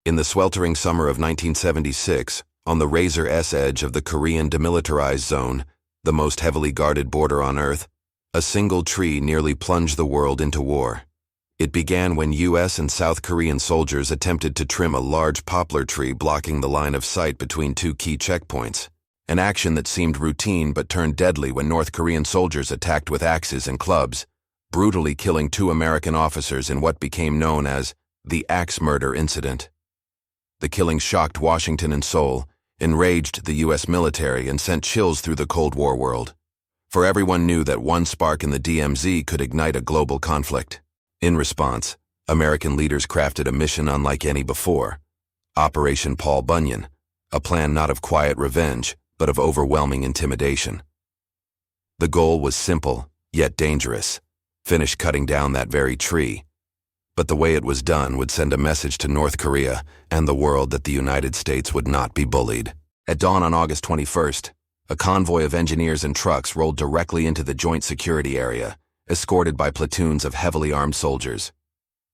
In the sweltering summer of 1976, on the razor-s edge of the Korean Demilitarized Zone, the most heavily guarded border on Earth, a single tree nearly plunged the world into war. It began when U.S. and South Korean soldiers attempted to trim a large poplar tree blocking the line of sight between two key checkpoints, an action that seemed routine but turned deadly when North Korean soldiers attacked with axes and clubs, brutally killing 2 American officers in what became known as the Axe Murder Incident. The killing shocked Washington and Seoul, enraged the U.S. military, and sent chills through the Cold War world. For everyone knew that one spark in the DMZ could ignite a global conflict. In response, American leaders crafted a mission unlike any before, Operation Paul Bunyan, a plan not of quiet revenge, but of overwhelming intimidation. The goal was simple, yet dangerous: finish cutting down that very tree. But the way it was done would send a message to North Korea and the world that the United States would not be bullied. At dawn on August 21st, a convoy of engineers and trucks rolled directly into the joint security area, escorted by platoons of heavily armed soldiers.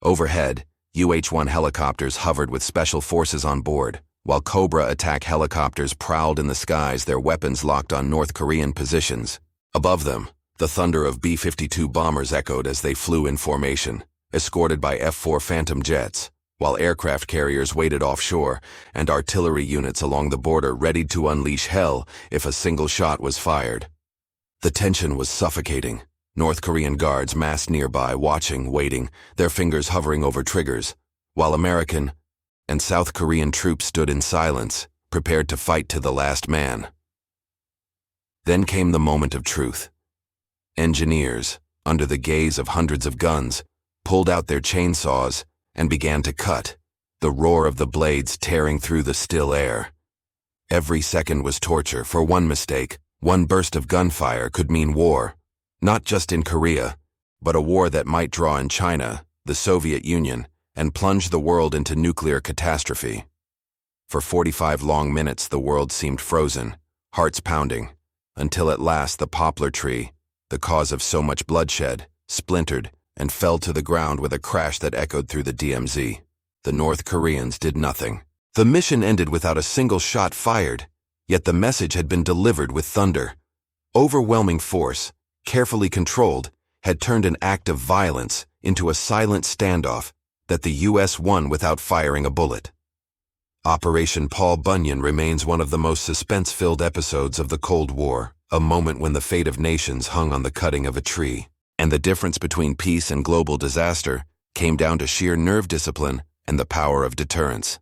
Overhead, UH-1 helicopters hovered with special forces on board, while Cobra attack helicopters prowled in the skies, their weapons locked on North Korean positions. Above them, the thunder of B-52 bombers echoed as they flew in formation, escorted by F-4 Phantom jets, while aircraft carriers waited offshore and artillery units along the border readied to unleash hell if a single shot was fired. The tension was suffocating. North Korean guards massed nearby, watching, waiting, their fingers hovering over triggers, while American and South Korean troops stood in silence, prepared to fight to the last man. Then came the moment of truth. Engineers, under the gaze of hundreds of guns, pulled out their chainsaws and began to cut, the roar of the blades tearing through the still air. Every second was torture, for one mistake, one burst of gunfire could mean war. Not just in Korea, but a war that might draw in China, the Soviet Union, and plunge the world into nuclear catastrophe. For 45 long minutes the world seemed frozen, hearts pounding, until at last the poplar tree, the cause of so much bloodshed, splintered and fell to the ground with a crash that echoed through the DMZ. The North Koreans did nothing. The mission ended without a single shot fired, yet the message had been delivered with thunder. Overwhelming force, carefully controlled, had turned an act of violence into a silent standoff that the U.S. won without firing a bullet. Operation Paul Bunyan remains one of the most suspense-filled episodes of the Cold War, a moment when the fate of nations hung on the cutting of a tree. And the difference between peace and global disaster came down to sheer nerve discipline and the power of deterrence.